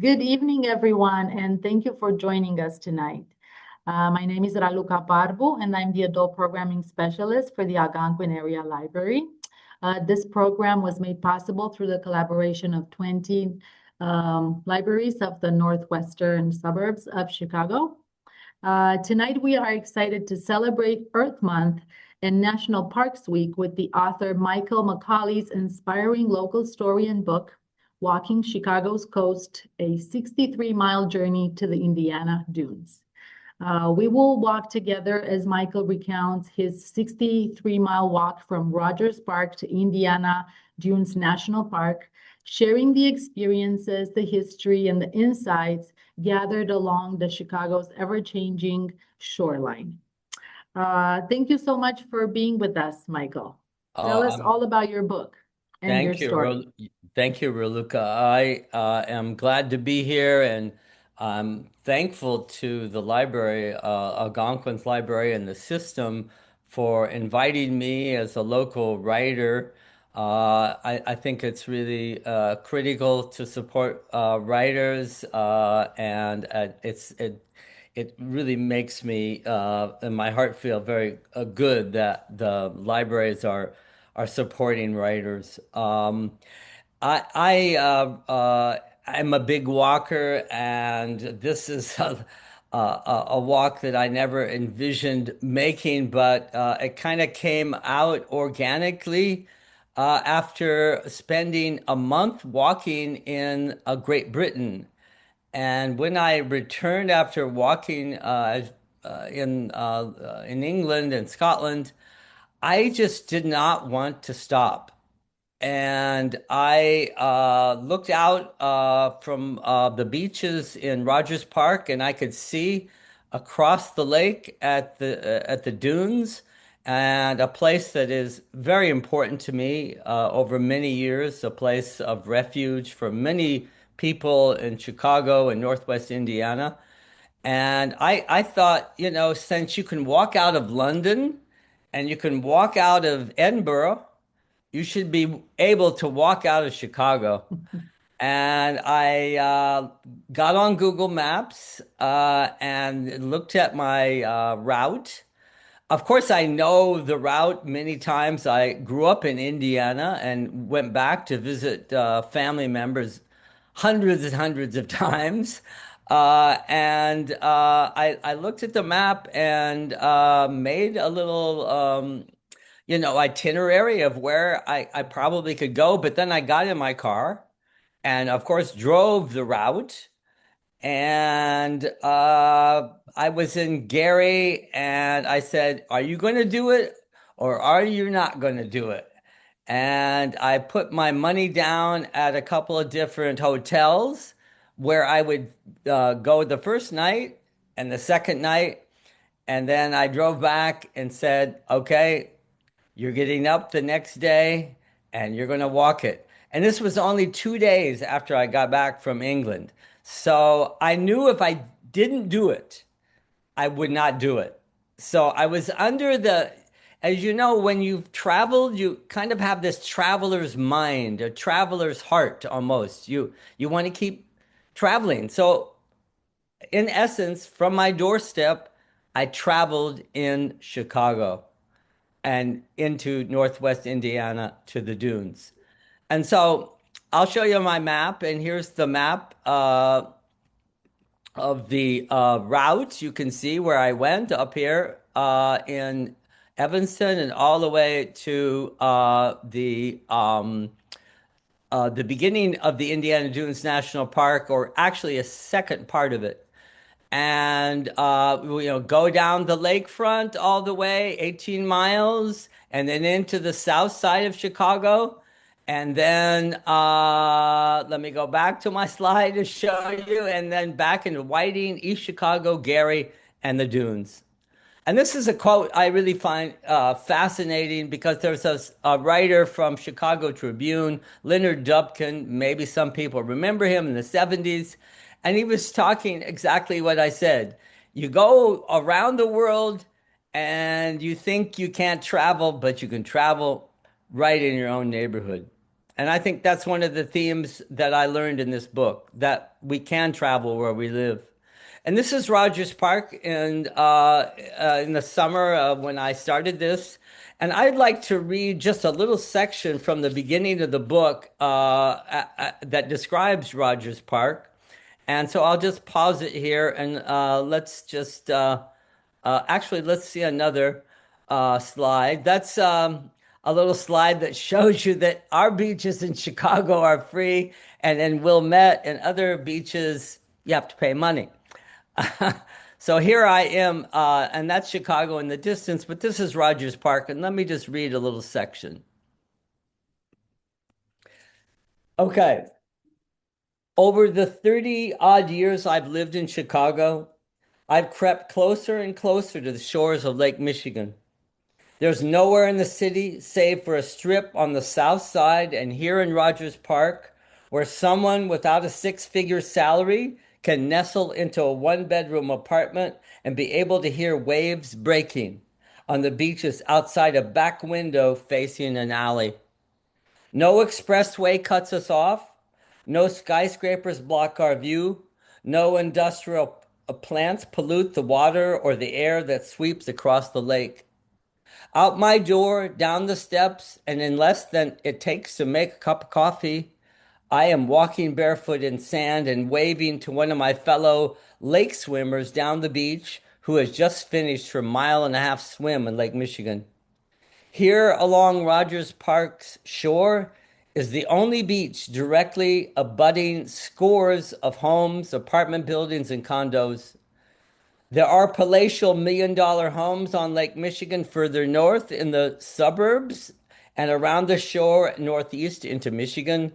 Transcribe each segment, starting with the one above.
Good evening, everyone, and thank you for joining us tonight. My name is Raluca Parvu, and I'm the Adult Programming Specialist for the Algonquin Area Library. This program was made possible through the collaboration of 20 libraries of the northwestern suburbs of Chicago. Tonight, we are excited to celebrate Earth Month and National Parks Week with the author Michael McColly's inspiring local story and book, Walking Chicago's Coast, a 63-mile journey to the Indiana Dunes. We will walk together as Michael recounts his 63-mile walk from Rogers Park to Indiana Dunes National Park, sharing the experiences, the history, and the insights gathered along the Chicago's ever-changing shoreline. Thank you so much for being with us, Michael. Oh, Tell us all about your book and your thank you, story. thank you, Raluca. I am glad to be here, and I'm thankful to the library, Algonquin's library, and the system for inviting me as a local writer. I think it's really critical to support writers, and it really makes me and my heart feel very good that the libraries are supporting writers. I'm a big walker, and this is a walk that I never envisioned making, but it kind of came out organically after spending a month walking in Great Britain. And when I returned after walking in England and Scotland, I just did not want to stop. And I looked out from the beaches in Rogers Park, and I could see across the lake at the dunes, and a place that is very important to me over many years, a place of refuge for many people in Chicago and Northwest Indiana. And I thought, since you can walk out of London and you can walk out of Edinburgh, you should be able to walk out of Chicago. And I got on Google Maps and looked at my route. Of course, I know the route many times. I grew up in Indiana and went back to visit family members hundreds and hundreds of times. I looked at the map and made a little itinerary of where I probably could go. But then I got in my car and, of course, drove the route. And I was in Gary and I said, "Are you going to do it or are you not going to do it?" And I put my money down at a couple of different hotels where I would go the first night and the second night. And then I drove back and said, "Okay, you're getting up the next day and you're going to walk it." And this was only 2 days after I got back from England. So I knew if I didn't do it, I would not do it. So I was under as you know, when you've traveled, you kind of have this traveler's mind, a traveler's heart almost. You want to keep traveling. So in essence, from my doorstep, I traveled in Chicago and into Northwest Indiana to the dunes. And so I'll show you my map, and here's the map of the route. You can see where I went up here in Evanston and all the way to the beginning of the Indiana Dunes National Park, or actually a second part of it. And go down the lakefront all the way 18 miles and then into the south side of Chicago. And then let me go back to my slide to show you, and then back into Whiting, East Chicago, Gary, and the dunes. And this is a quote I really find fascinating, because there's a writer from Chicago Tribune, Leonard Dubkin. Maybe some people remember him in the 70s. And he was talking exactly what I said. You go around the world and you think you can't travel, but you can travel right in your own neighborhood. And I think that's one of the themes that I learned in this book, that we can travel where we live. And this is Rogers Park in the summer when I started this. And I'd like to read just a little section from the beginning of the book that describes Rogers Park. And so I'll just pause it here and actually, let's see another slide. That's a little slide that shows you that our beaches in Chicago are free, and in Wilmette and other beaches, you have to pay money. So here I am, and that's Chicago in the distance, but this is Rogers Park, and let me just read a little section. Okay. Over the 30 odd years I've lived in Chicago, I've crept closer and closer to the shores of Lake Michigan. There's nowhere in the city save for a strip on the south side and here in Rogers Park where someone without a six-figure salary can nestle into a one-bedroom apartment and be able to hear waves breaking on the beaches outside a back window facing an alley. No expressway cuts us off. No skyscrapers block our view. No industrial plants pollute the water or the air that sweeps across the lake. Out my door, down the steps, and in less than it takes to make a cup of coffee, I am walking barefoot in sand and waving to one of my fellow lake swimmers down the beach who has just finished her mile-and-a-half swim in Lake Michigan. Here along Rogers Park's shore is the only beach directly abutting scores of homes, apartment buildings, and condos. There are palatial million-dollar homes on Lake Michigan further north in the suburbs and around the shore northeast into Michigan,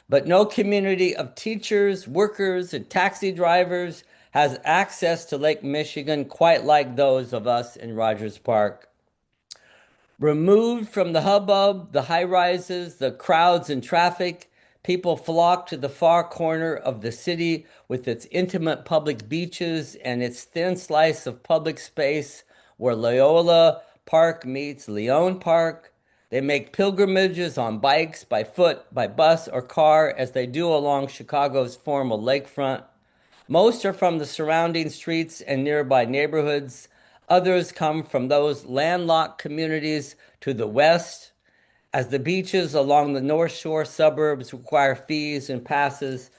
but no community of teachers, workers, and taxi drivers has access to Lake Michigan quite like those of us in Rogers Park. Removed from the hubbub, the high rises, the crowds and traffic, people flock to the far corner of the city with its intimate public beaches and its thin slice of public space where Loyola Park meets Leon Park. They make pilgrimages on bikes, by foot, by bus, or car as they do along Chicago's formal lakefront. Most are from the surrounding streets and nearby neighborhoods. Others come from those landlocked communities to the west, as the beaches along the North Shore suburbs require fees and passes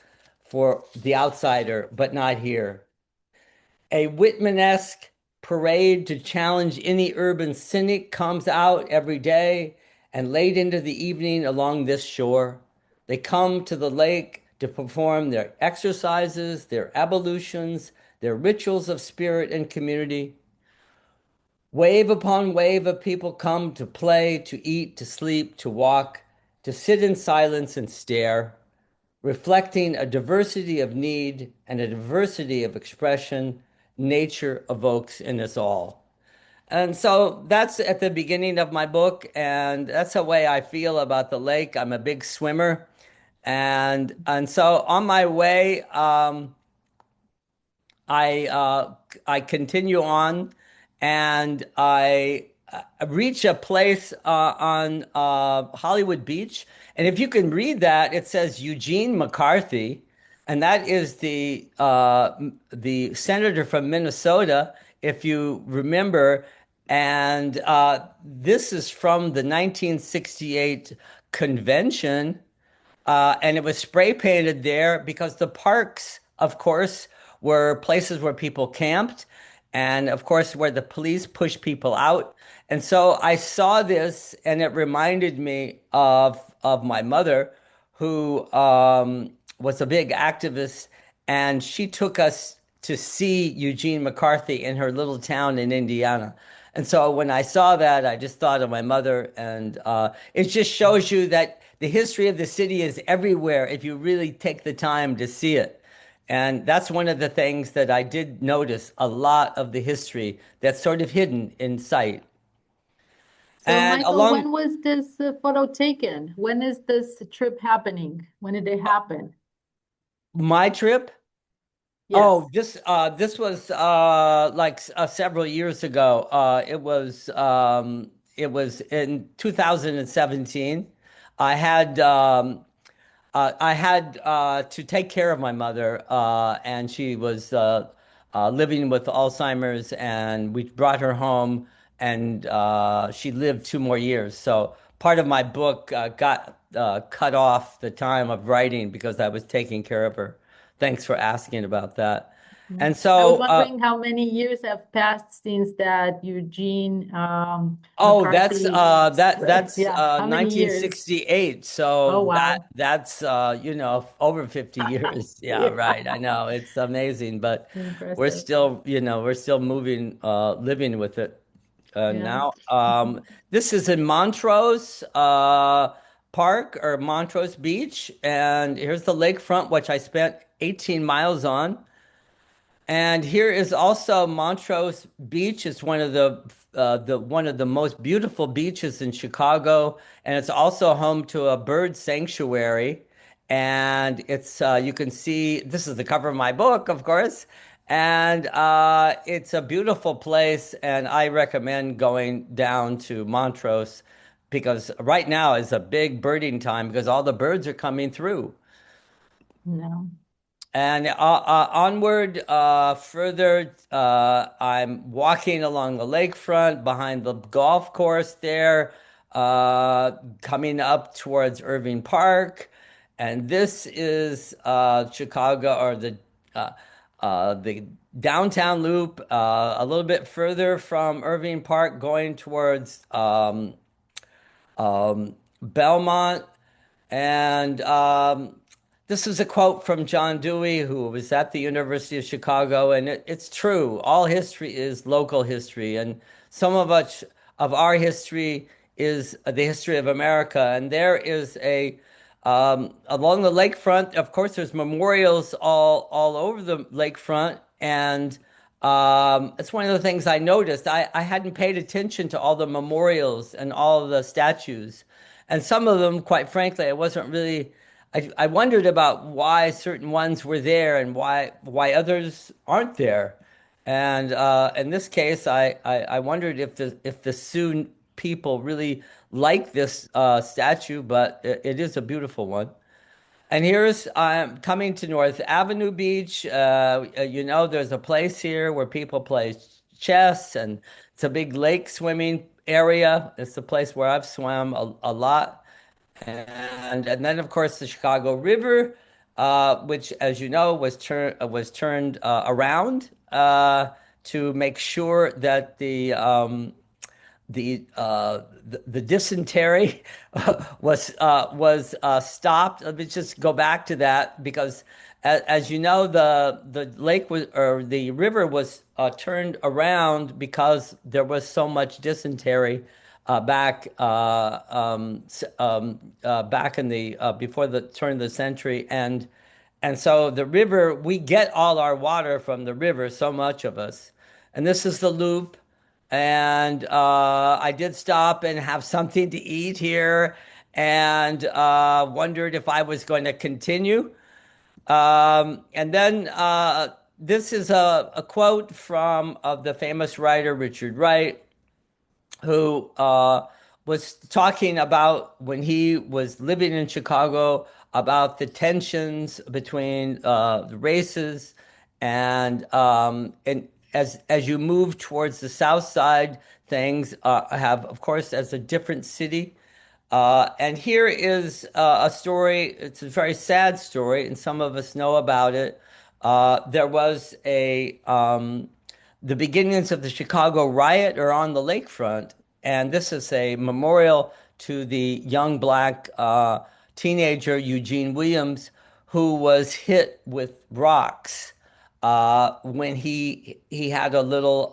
for the outsider, but not here. A Whitman-esque parade to challenge any urban cynic comes out every day and late into the evening along this shore. They come to the lake to perform their exercises, their ablutions, their rituals of spirit and community. Wave upon wave of people come to play, to eat, to sleep, to walk, to sit in silence and stare, reflecting a diversity of need and a diversity of expression nature evokes in us all. And so that's at the beginning of my book, and that's the way I feel about the lake. I'm a big swimmer, and so on my way, I continue on, and I reach a place on Hollywood Beach, and if you can read that, it says Eugene McCarthy, and that is the senator from Minnesota, if you remember, and this is from the 1968 convention. And it was spray painted there because the parks, of course, were places where people camped, and of course, where the police pushed people out. And so I saw this, and it reminded me of my mother, who was a big activist, and she took us to see Eugene McCarthy in her little town in Indiana. And so when I saw that, I just thought of my mother, and it just shows you that the history of the city is everywhere if you really take the time to see it. And that's one of the things that I did notice, a lot of the history that's sort of hidden in sight. So, And Michael, along when was this photo taken? When is this trip happening? When did it happen? my trip, Yes. this was several years ago. It was in 2017. I had I had to take care of my mother, and she was living with Alzheimer's, and we brought her home, and she lived 2 more years. So part of my book got cut off the time of writing because I was taking care of her. Thanks for asking about that. Mm. And I was so, wondering how many years have passed since that Eugene oh, McCarthy. that's Yeah, how many years? 1968. Oh, So wow. that's over 50 years. Yeah, right. Yeah, I know. It's amazing, but we're impressive. still, we're still moving living with it Yeah. now. This is in Montrose Park or Montrose Beach, and here's the lakefront, which I spent 18 miles on. And here is also Montrose Beach. It's one of the most beautiful beaches in Chicago, and it's also home to a bird sanctuary. And it's you can see this is the cover of my book, of course, and it's a beautiful place. And I recommend going down to Montrose because right now is a big birding time because all the birds are coming through. No. And onward, further, I'm walking along the lakefront behind the golf course there, coming up towards Irving Park. And this is Chicago or the downtown loop, a little bit further from Irving Park, going towards Belmont. And this is a quote from John Dewey, who was at the University of Chicago, and it's true. All history is local history, and some of us of our history is the history of America. And there is a along the lakefront. Of course, there's memorials all over the lakefront, and it's one of the things I noticed. I hadn't paid attention to all the memorials and all of the statues. And some of them, quite frankly, I wasn't really. I wondered about why certain ones were there and why others aren't there. And in this case, I wondered if the Sioux people really like this statue, but it is a beautiful one. And here's I'm coming to North Avenue Beach. There's a place here where people play chess, and it's a big lake swimming area. It's a place where I've swam a lot. And then of course the Chicago River, which, as you know, was turned around to make sure that the dysentery was stopped. Let me just go back to that because, as you know, the lake was or the river was turned around because there was so much dysentery back in the before the turn of the century, and so the river, we get all our water from the river, so much of us. And this is the loop. And I did stop and have something to eat here and wondered if I was going to continue. And then this is a quote from of the famous writer Richard Wright, who was talking about when he was living in Chicago about the tensions between the races, and as you move towards the South Side, things have, of course, as a different city. And here is a story. It's a very sad story, and some of us know about it. There was the beginnings of the Chicago riot are on the lakefront, and this is a memorial to the young black teenager Eugene Williams, who was hit with rocks when he had a little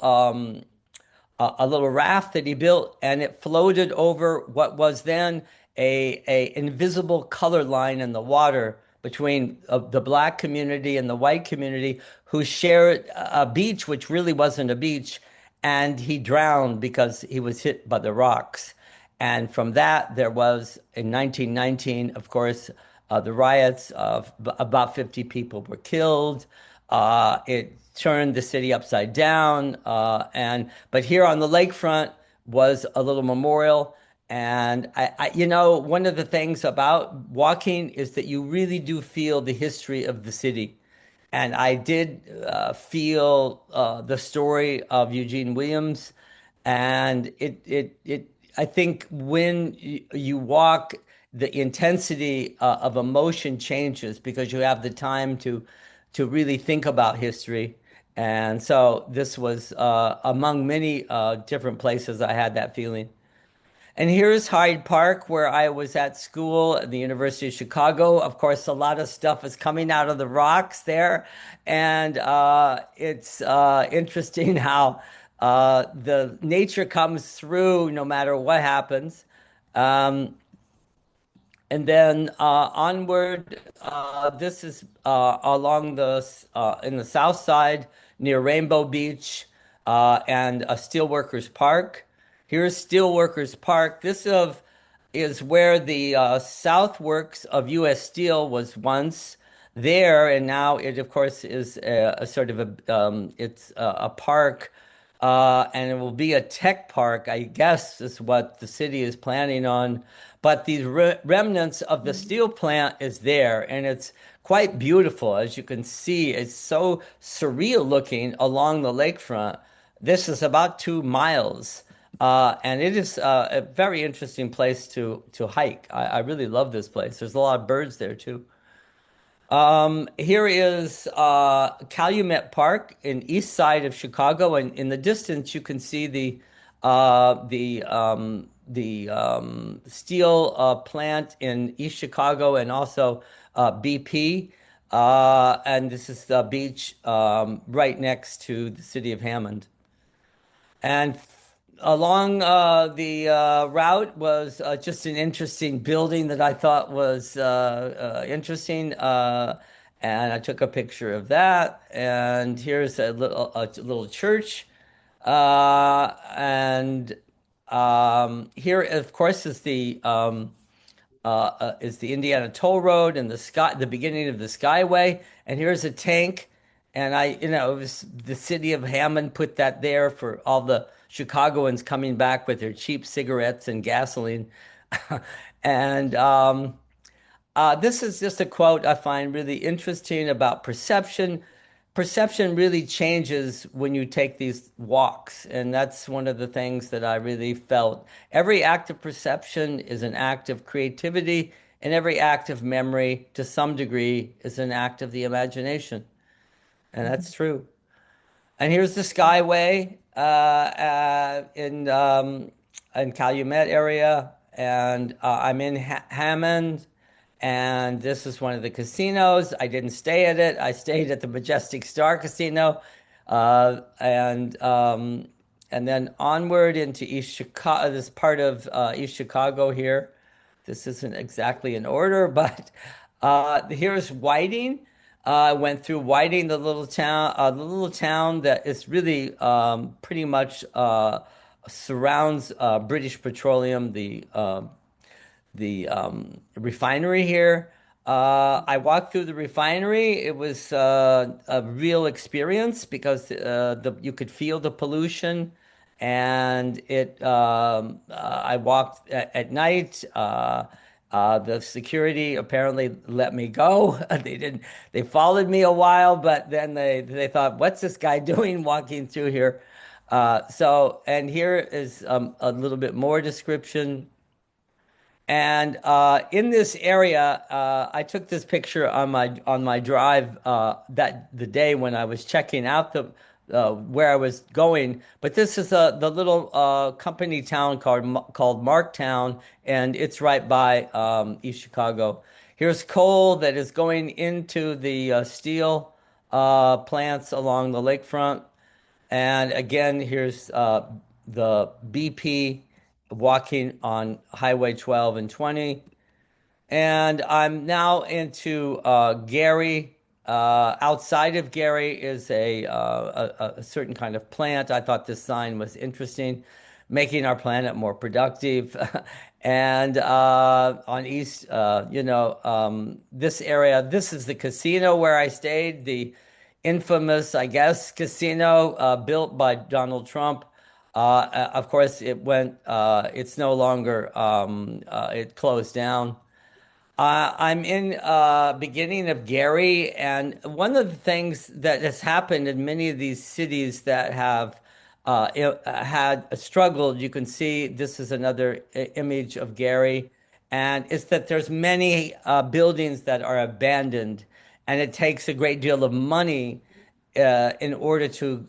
raft that he built, and it floated over what was then a invisible color line in the water between the black community and the white community, who shared a beach which really wasn't a beach, and he drowned because he was hit by the rocks. And from that, there was in 1919, of course, the riots of about 50 people were killed. It turned the city upside down. But here on the lakefront was a little memorial. And one of the things about walking is that you really do feel the history of the city. And I did feel the story of Eugene Williams, and I think when you walk, the intensity of emotion changes because you have the time to really think about history. And so this was among many different places I had that feeling. And here's Hyde Park, where I was at school at the University of Chicago. Of course, a lot of stuff is coming out of the rocks there. And it's interesting how the nature comes through no matter what happens. Um, and then onward, this is along in the south side near Rainbow Beach and Steelworkers Park. Here's Steelworkers Park. Is where the South Works of U.S. Steel was once there, and now it, of course, is a sort of it's a park, and it will be a tech park, I guess, is what the city is planning on. But these remnants of the steel plant is there, and it's quite beautiful, as you can see. It's so surreal looking along the lakefront. This is about 2 miles. And it is a very interesting place to hike. I really love this place. There's a lot of birds there too. Here is Calumet Park in east side of Chicago, and in the distance you can see the steel plant in East Chicago, and also BP. And this is the beach right next to the city of Hammond. And along the route was just an interesting building that I thought was interesting. And I took a picture of that. And here's a little church. And here, of course, is the Indiana Toll Road and the beginning of the Skyway. And here's a tank. And it was the city of Hammond put that there for all the Chicagoans coming back with their cheap cigarettes and gasoline. And this is just a quote I find really interesting about perception. Perception really changes when you take these walks, and that's one of the things that I really felt. Every act of perception is an act of creativity, and every act of memory, to some degree, is an act of the imagination. And that's true. And here's the Skyway in Calumet area, and I'm in Hammond, and this is one of the casinos. I didn't stay at it. I stayed at the Majestic Star Casino, and then onward into East Chicago. This part of East Chicago here. This isn't exactly in order, but here's Whiting. I went through Whiting, the little town that is really pretty much surrounds British Petroleum, the refinery here. I walked through the refinery. It was a real experience because you could feel the pollution, and I walked at night. The security apparently let me go. They didn't. They followed me a while, but then they thought, "What's this guy doing walking through here?" And here is a little bit more description. And in this area, I took this picture on my drive that the day when I was checking out the where I was going. But this is the little company town called Marktown, and it's right by East Chicago. Here's coal that is going into the steel plants along the lakefront. And again, here's the BP walking on Highway 12 and 20. And I'm now into Gary. Outside of Gary is a certain kind of plant. I thought this sign was interesting, making our planet more productive. And on East, this area, this is the casino where I stayed, the infamous, I guess, casino built by Donald Trump. Of course, it's no longer, it closed down. I'm in beginning of Gary, and one of the things that has happened in many of these cities that have had struggled, you can see this is another image of Gary, and it's that there's many buildings that are abandoned, and it takes a great deal of money in order to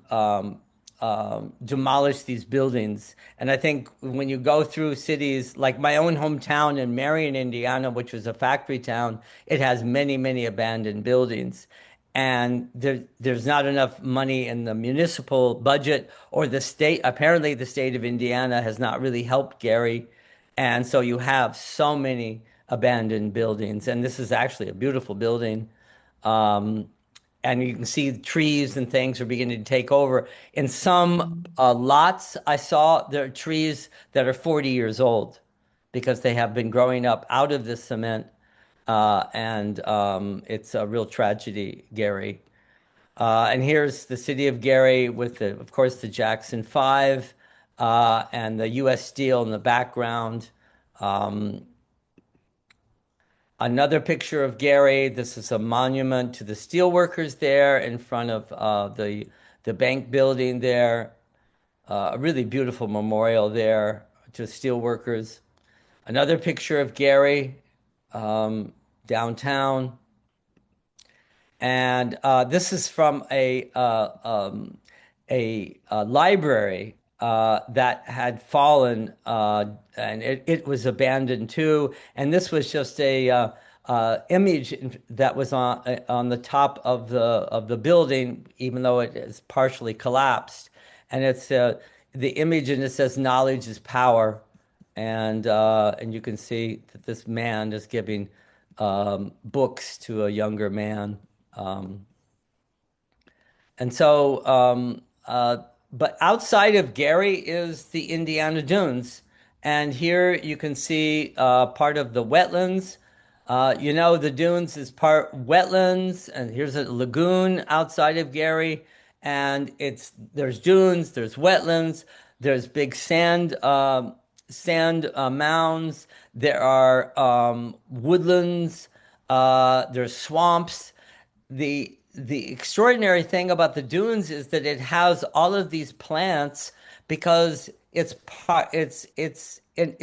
demolish these buildings. And I think when you go through cities like my own hometown in Marion, Indiana, which was a factory town, it has many, many abandoned buildings. And there's not enough money in the municipal budget or the state. Apparently, the state of Indiana has not really helped Gary. And so you have so many abandoned buildings. And this is actually a beautiful building. Um, and you can see trees and things are beginning to take over. In some lots, I saw there are trees that are 40 years old because they have been growing up out of the cement. And it's a real tragedy, Gary. And here's the city of Gary with, of course, the Jackson 5 and the U.S. Steel in the background. Um, Another picture of Gary. This is a monument to the steelworkers there in front of the bank building there. A really beautiful memorial there to steelworkers. Another picture of Gary um, downtown. And this is from a library that had fallen, and it was abandoned too. And this was just a image that was on the top of the building, even though it is partially collapsed. And it's the image, and it says, "Knowledge is power." And you can see that this man is giving books to a younger man. Um, and so, but outside of Gary is the Indiana Dunes. And here you can see part of the wetlands. The dunes is part wetlands, and here's a lagoon outside of Gary. And there's dunes, there's wetlands, there's big sand mounds, there are woodlands, there's swamps. The extraordinary thing about the dunes is that it has all of these plants because it's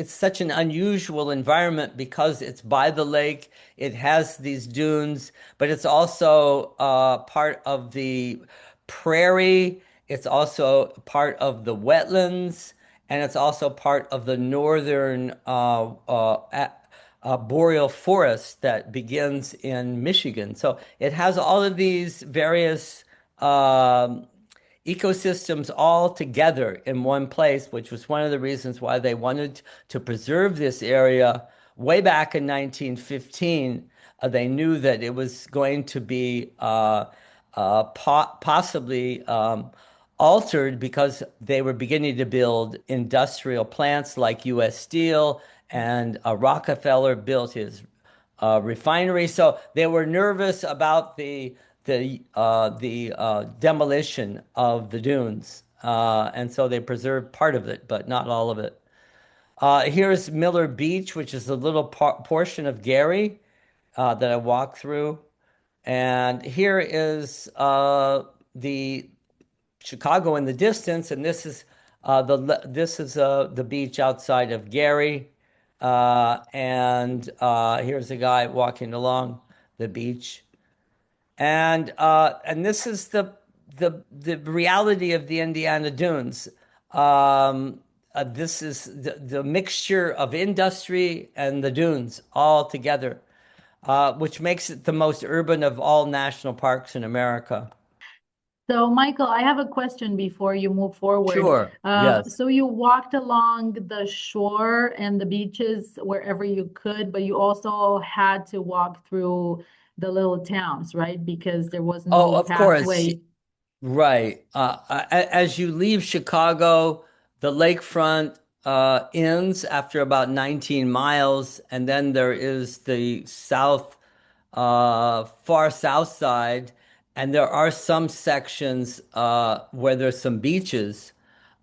such an unusual environment because it's by the lake. It has these dunes, but it's also part of the prairie. It's also part of the wetlands, and it's also part of the northern boreal forest that begins in Michigan. So it has all of these various um, ecosystems all together in one place, which was one of the reasons why they wanted to preserve this area way back in 1915. They knew that it was going to be possibly altered because they were beginning to build industrial plants like U.S. Steel, and Rockefeller built his refinery. So they were nervous about the demolition of the dunes, and so they preserved part of it, but not all of it. Here's Miller Beach, which is a little portion of Gary that I walked through, and here is the Chicago in the distance, and this is the beach outside of Gary, and here's a guy walking along the beach, and this is the reality of the Indiana Dunes. This is the mixture of industry and the dunes all together, which makes it the most urban of all national parks in America. So, Michael, I have a question before you move forward. Sure. Yes. So you walked along the shore and the beaches wherever you could, but you also had to walk through the little towns, right? Because there was Oh, no of course. pathway. Right. As you leave Chicago, the lakefront ends after about 19 miles, and then there is the far south side, and there are some sections where there's some beaches.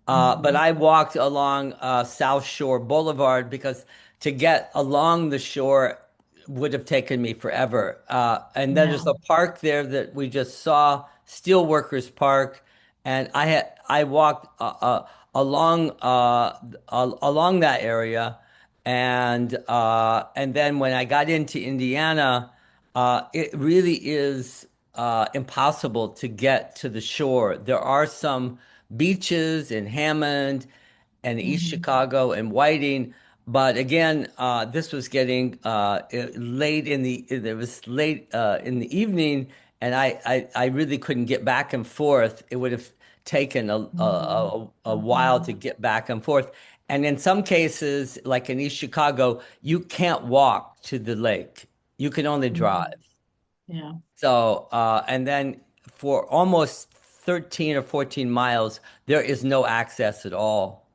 But Mhm. I walked along South Shore Boulevard because to get along the shore would have taken me forever. And then Yeah. there's a park there that we just saw, Steelworkers Park, and I walked along that area, and then when I got into Indiana, it really is impossible to get to the shore. There are some beaches in Hammond and East Mhm. Chicago and Whiting. But again, this was getting late in the it was late in the evening, and I really couldn't get back and forth. It would have taken Mhm. a while to Mhm. get back and forth. And in some cases, like in East Chicago, you can't walk to the lake. You can only drive. Mhm. Yeah. So, and then for almost 13 or 14 miles, there is no access at all.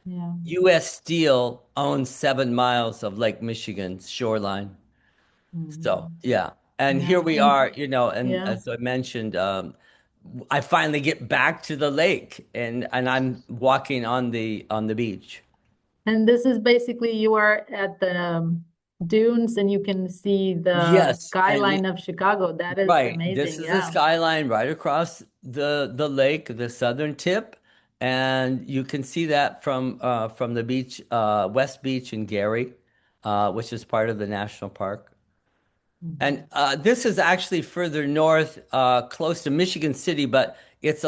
Yeah. U.S. Steel owns 7 miles of Lake Michigan's shoreline. So, Mhm. yeah. And here Yeah. we And are, and yeah. as I mentioned, I finally get back to the lake and I'm walking on the beach. And this is basically you are at the dunes and you can see the Yes, and skyline of Chicago. That is right. This amazing. is the Yeah. skyline right across the lake, the southern tip, and you can see that from the beach, West Beach in Gary, which is part of the national park. And Mhm. this is actually further north, close to Michigan City, but it's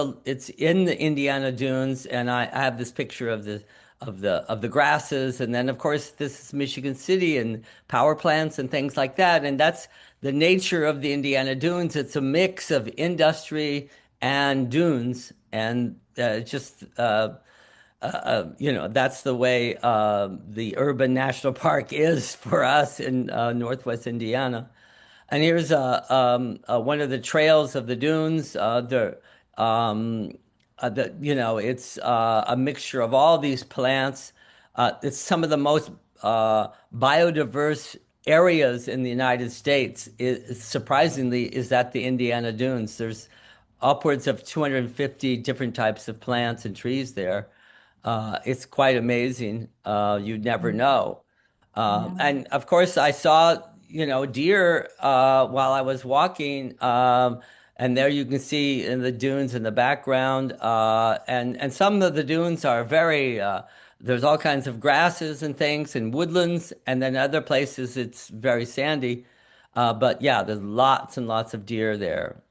in the Indiana dunes, and I have this picture of the grasses, and then of course this is Michigan City and power plants and things like that, and that's the nature of the Indiana dunes. It's a mix of industry and dunes, and that's the way the urban national park is for us in Northwest Indiana. And here's one of the trails of the dunes. It's a mixture of all these plants. It's some of the most biodiverse areas in the United States. Surprisingly, is at the Indiana dunes. There's upwards of 250 different types of plants and trees there. It's quite amazing. You'd never Mhm. know. Yeah. And of course, I saw, deer while I was walking. And there you can see in the dunes in the background. And some of the dunes are there's all kinds of grasses and things and woodlands. And then other places it's very sandy. But yeah, there's lots and lots of deer there.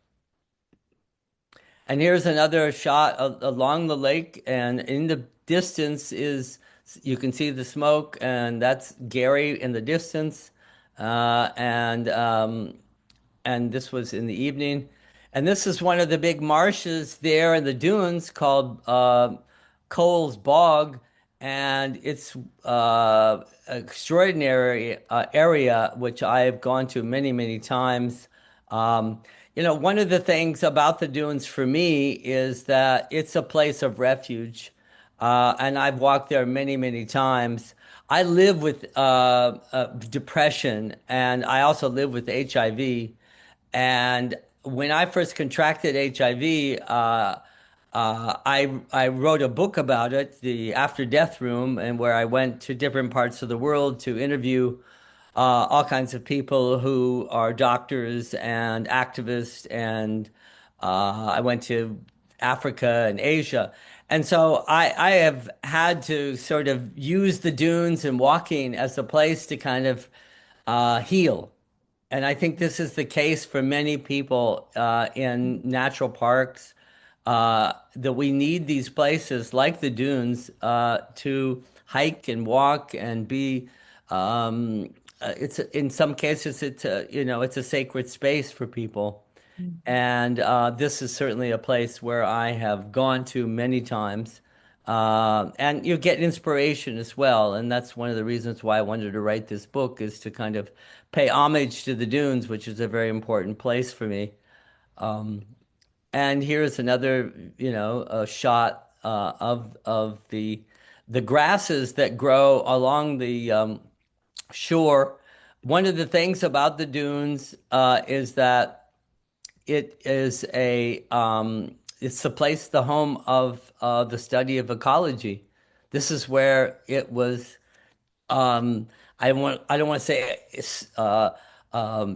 And here's another shot along the lake, and in the distance is you can see the smoke, and that's Gary in the distance. Uh, and um, and this was in the evening. And this is one of the big marshes there in the dunes called Cole's Bog, and it's extraordinary area which I have gone to many, many times. Um, one of the things about the dunes for me is that it's a place of refuge, and I've walked there many, many times. I live with depression, and I also live with HIV. And when I first contracted HIV, I wrote a book about it, the After Death Room, and where I went to different parts of the world to interview all kinds of people who are doctors and activists, and I went to Africa and Asia. And so I have had to sort of use the dunes and walking as a place to kind of heal. And I think this is the case for many people in natural parks, that we need these places like the dunes to hike and walk and be. It's in some cases it's a sacred space for people, Mhm. and this is certainly a place where I have gone to many times. And you get inspiration as well. And that's one of the reasons why I wanted to write this book is to kind of pay homage to the dunes, which is a very important place for me. And here's another, a shot of the grasses that grow along the shore. One of the things about the dunes is that it is it's the place, the home of the study of ecology. This is where it was um, I don't want to say it's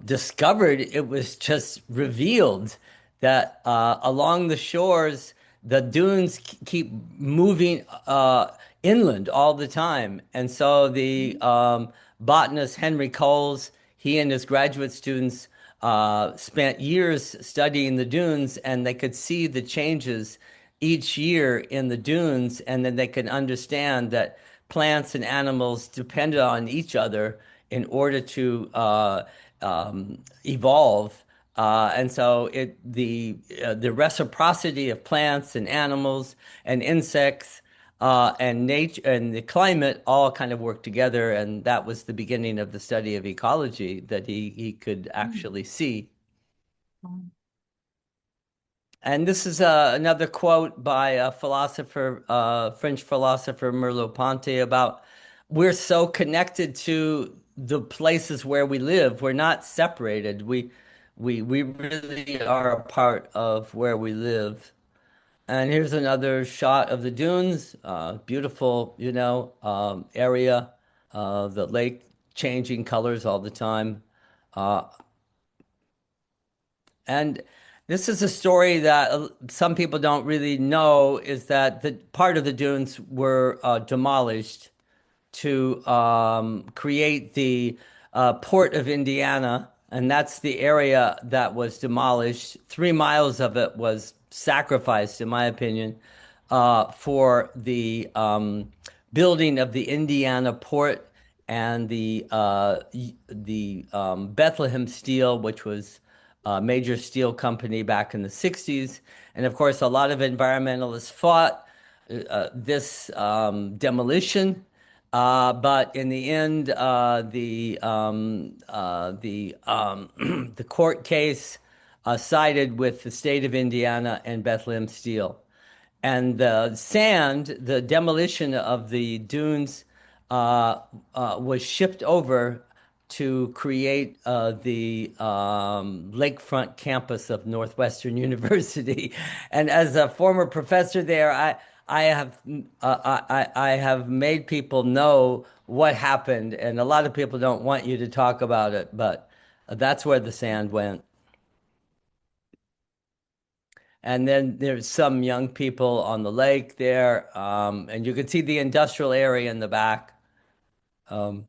discovered. It was just revealed that along the shores, the dunes keep moving inland all the time, and so the botanist Henry Coles, he and his graduate students spent years studying the dunes, and they could see the changes each year in the dunes, and then they could understand that plants and animals depended on each other in order to evolve. And so the reciprocity of plants and animals and insects and nature and the climate all kind of work together, and that was the beginning of the study of ecology that he could actually see. And this is another quote by a philosopher, French philosopher Merleau-Ponty, about we're so connected to the places where we live. We're not separated. We really are a part of where we live. And here's another shot of the dunes. Beautiful, area. The lake changing colors all the time. Uh, And this is a story that some people don't really know is that the part of the dunes were demolished to create the port of Indiana, and that's the area that was demolished. 3 miles of it was sacrificed, in my opinion, for the building of the Indiana port and the Bethlehem Steel, which was a major steel company back in the 60s. And of course, a lot of environmentalists fought this demolition. But in the end, the court case sided with the state of Indiana and Bethlehem Steel. And the sand, the demolition of the dunes, was shipped over to create the lakefront campus of Northwestern University. And as a former professor there, I have I have made people know what happened, and a lot of people don't want you to talk about it, but that's where the sand went. And then there's some young people on the lake there, and you can see the industrial area in the back. Um,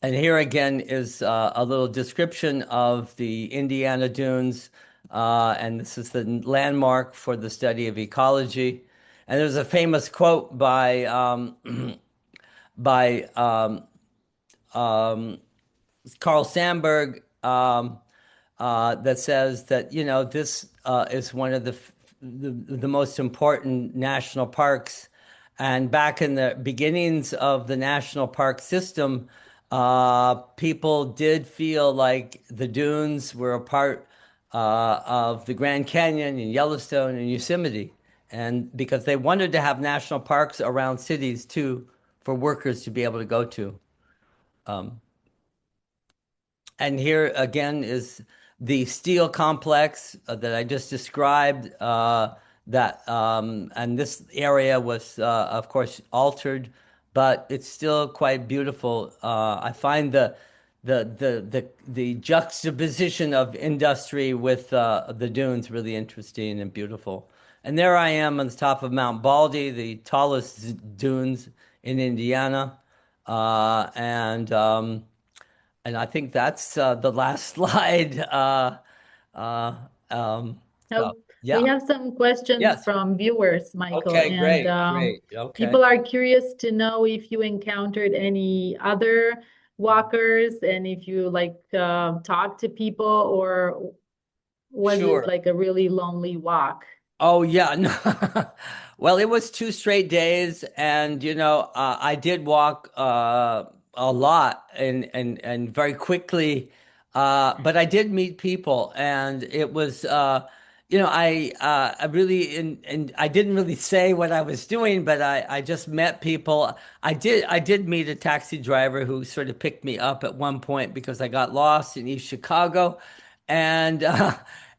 and here again is a little description of the Indiana dunes, and this is the landmark for the study of ecology. And there's a famous quote by by Carl Sandburg that says that this is one of the most important national parks, and back in the beginnings of the national park system, people did feel like the dunes were a part of the Grand Canyon and Yellowstone and Yosemite, and because they wanted to have national parks around cities too for workers to be able to go to. Um, And here again is the steel complex that I just described. And this area was, of course, altered, but it's still quite beautiful. I find the juxtaposition of industry with the dunes really interesting and beautiful. And there I am on the top of Mount Baldy, the tallest dunes in Indiana, and I think that's the last slide. Uh, so, Now, we yeah. have some questions Yes. from viewers, Michael, Okay, and great, great. Okay. people are curious to know if you encountered any other walkers and if you like talk to people, or was it Sure. like a really lonely walk? Oh yeah, no. Well, it was 2 straight days, and I did walk a lot and very quickly, but I did meet people, and it was I really and I didn't really say what I was doing, but I just met people. I did meet a taxi driver who sort of picked me up at one point because I got lost in East Chicago, and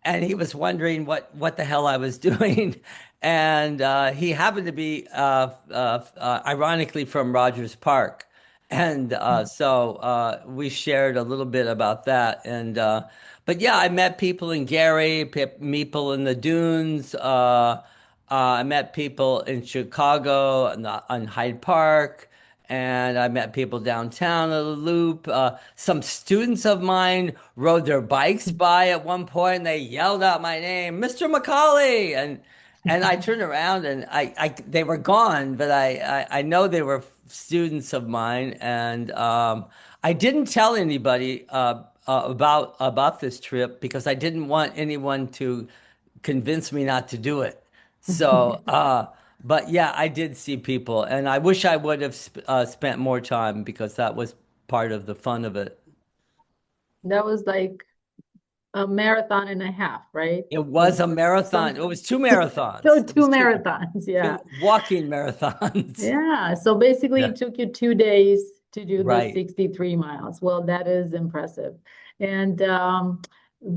and he was wondering what the hell I was doing. And he happened to be ironically from Rogers Park. And so we shared a little bit about that. And but yeah, I met people in Gary, people in the dunes. I met people in Chicago on Hyde Park, and I met people downtown at the Loop. Some students of mine rode their bikes by at one point, and they yelled out my name, Mr. McColly, and I turned around and they were gone, but I know they were students of mine, and I didn't tell anybody about this trip because I didn't want anyone to convince me not to do it. So, but yeah, I did see people, and I wish I would have spent more time because that was part of the fun of it. That was like a marathon and a half, right? It was Like a marathon. It some was two marathons. so It two was marathons, yeah. two walking marathons. Yeah. So basically Yeah. it took you 2 days to do the Right. 63 miles. Well, that is impressive. And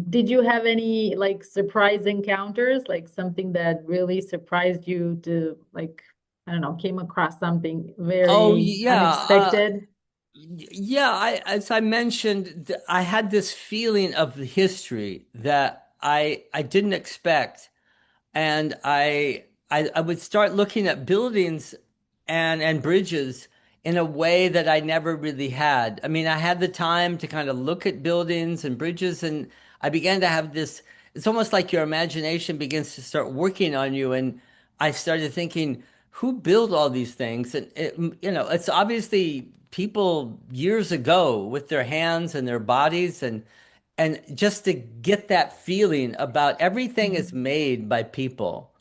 did you have any like surprise encounters, like something that really surprised you to like, I don't know, came across something Oh very yeah. unexpected? Yeah, as I mentioned, I had this feeling of the history that I didn't expect. And I would start looking at buildings and bridges in a way that I never really had. I mean, I had the time to kind of look at buildings and bridges, and I began to have this. It's almost like your imagination begins to start working on you, and I started thinking, who built all these things? And it's obviously people years ago with their hands and their bodies, and just to get that feeling about everything is Mhm. made by people.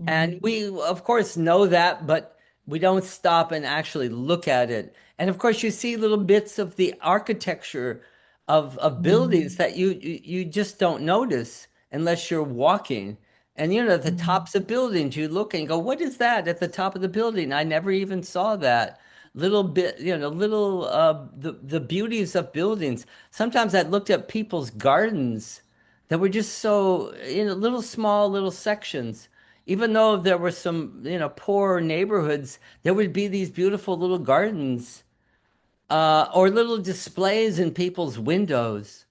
And Mhm. we, of course, know that, but we don't stop and actually look at it. And of course, you see little bits of the architecture of buildings Mhm. that you just don't notice unless you're walking. And the Mhm. tops of buildings, you look and you go, what is that at the top of the building? I never even saw that. Little bit, little the beauties of buildings. Sometimes I looked at people's gardens that were just so, little small little sections. Even though there were some, poor neighborhoods, there would be these beautiful little gardens, or little displays in people's windows.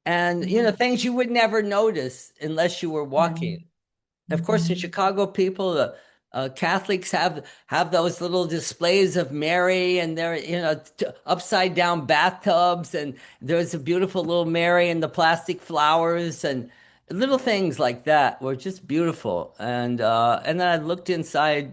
And, Mhm. things you would never notice unless you were Yeah. walking. Of course, in Mhm. Chicago, people, Catholics have those little displays of Mary, and they're upside down bathtubs, and there's a beautiful little Mary and the plastic flowers and little things like that were just beautiful. And then I looked inside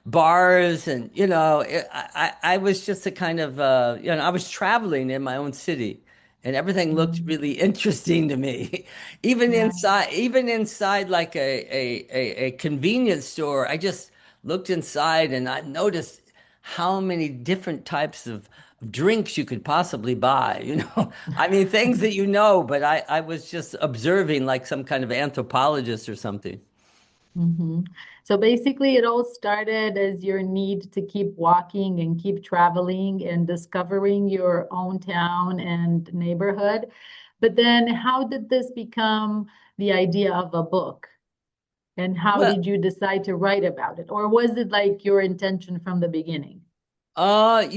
bars, and I was just a kind of I was traveling in my own city, and everything looked Mhm. really interesting to me. Yeah. Even inside like a convenience store, I just looked inside and I noticed how many different types of drinks you could possibly buy, I mean, things that but I was just observing like some kind of anthropologist or something. Hmm. So basically, it all started as your need to keep walking and keep traveling and discovering your own town and neighborhood. But then, how did this become the idea of a book? And how Well, did you decide to write about it? Or was it like your intention from the beginning? I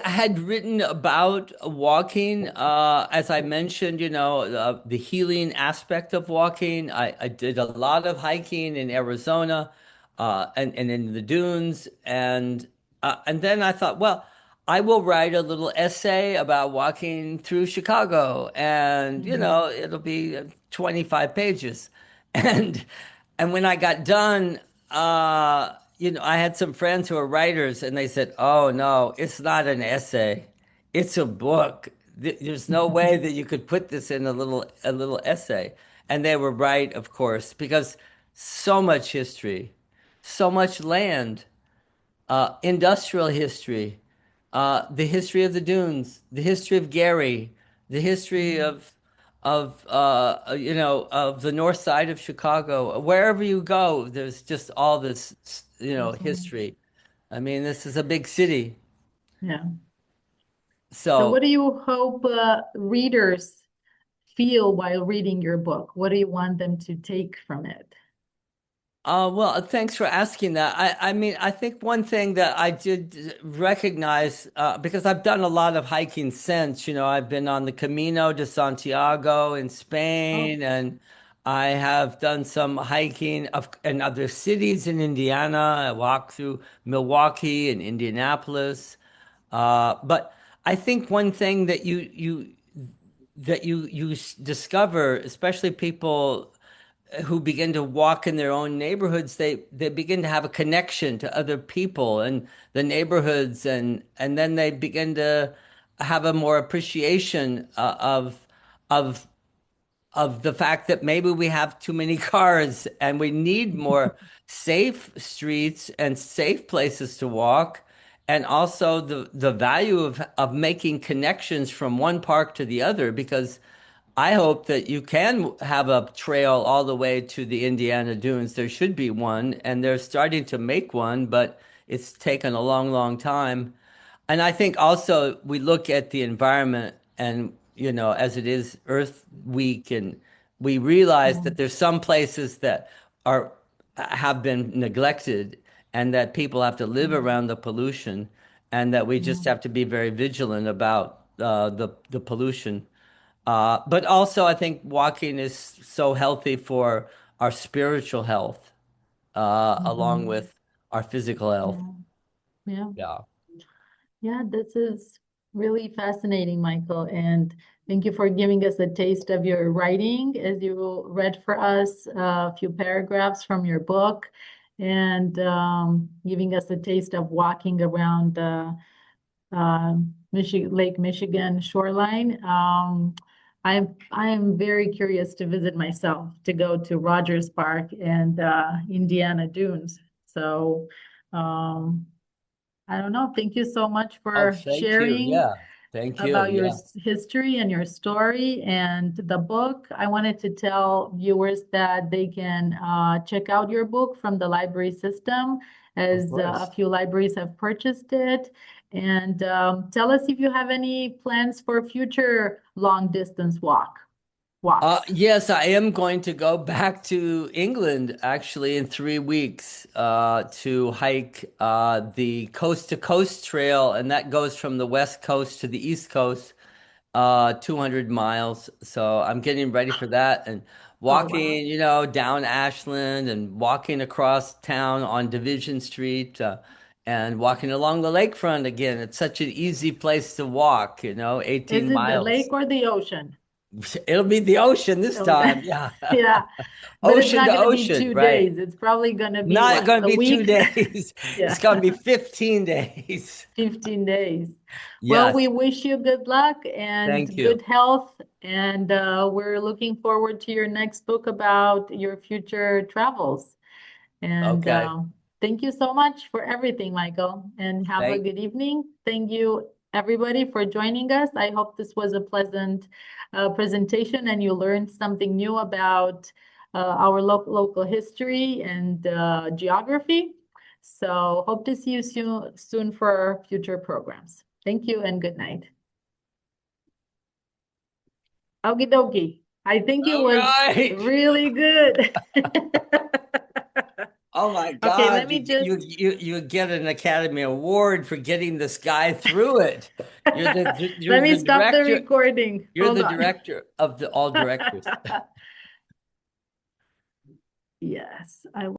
had written about walking, as I mentioned, the healing aspect of walking. I did a lot of hiking in Arizona, and in the dunes, and then I thought, well, I will write a little essay about walking through Chicago, and Mhm. it'll be 25 pages, and and when I got done, I had some friends who are writers, and they said, "Oh no, it's not an essay; it's a book. There's no way that you could put this in a little essay." And they were right, of course, because so much history, so much land, industrial history, the history of the dunes, the history of Gary, the history Mhm. of the north side of Chicago. Wherever you go, there's just all this, There's so much. history. I mean, this is a big city. Yeah. So what So, do you hope readers feel while reading your book? What do you want them to take from it? Well, thanks for asking that. I mean, I think one thing that I did recognize, because I've done a lot of hiking since, I've been on the Camino de Santiago in Oh, Spain, and I have done some hiking in other cities in Indiana. I walked through Milwaukee and Indianapolis. But I think one thing that you discover, especially people who begin to walk in their own neighborhoods, they begin to have a connection to other people and the neighborhoods, and then they begin to have a more appreciation of of the fact that maybe we have too many cars and we need more safe streets and safe places to walk. And also the value of making connections from one park to the other, because I hope that you can have a trail all the way to the Indiana Dunes. There should be one, and they're starting to make one, but it's taken a long, long time. And I think also we look at the environment and, as it is Earth Week, and we realize yeah. that there's some places that are have been neglected and that people have to live Mm, around the pollution, and that we just yeah. have to be very vigilant about the pollution. But also, I think walking is so healthy for our spiritual health, along Mhm. with our physical health. Yeah. Yeah. Yeah, Yeah, this is really fascinating, Michael. And thank you for giving us a taste of your writing as you read for us a few paragraphs from your book and giving us a taste of walking around the Lake Michigan shoreline. I am very curious to visit myself, to go to Rogers Park and Indiana Dunes. So um, I don't know. Thank you so much oh, for thank you. sharing Yeah. Thank you. about your Yeah. history and your story and the book. I wanted to tell viewers that they can check out your book from the library system, Of as a course. few libraries have purchased it. And tell us if you have any plans for future long distance walks. Yes, I am going to go back to England actually in 3 weeks, to hike the coast to coast trail, and that goes from the west coast to the east coast, 200 miles. So I'm getting ready for that, and Oh, wow. walking, down Ashland and walking across town on Division Street, and walking along the lakefront again. It's such an easy place to walk, Is 18 it the miles. lake or the ocean? It'll be the ocean this time. Okay. Yeah. Yeah. But it's Ocean not to going to be ocean, two right. days. It's probably going to be Not what, going to a be two week? days. It's Yeah, going to be 15 days. 15 days. Well, we Yes. wish you good luck Thank and you. good health. And we're looking forward to your next book about your future travels. And Okay. thank you so much for everything, Michael. And have a Thank good evening. Thank you, everybody, for joining us. I hope this was a pleasant presentation and you learned something new about our local history and geography. So hope to see you soon for our future programs. Thank you and good night. Okie dokie. I think it All was right. really good. Oh my Okay, let God. me just You get an Academy Award for getting this guy through it. You're let me the stop the director. recording. You're Hold the on. director of the all directors. Yes, I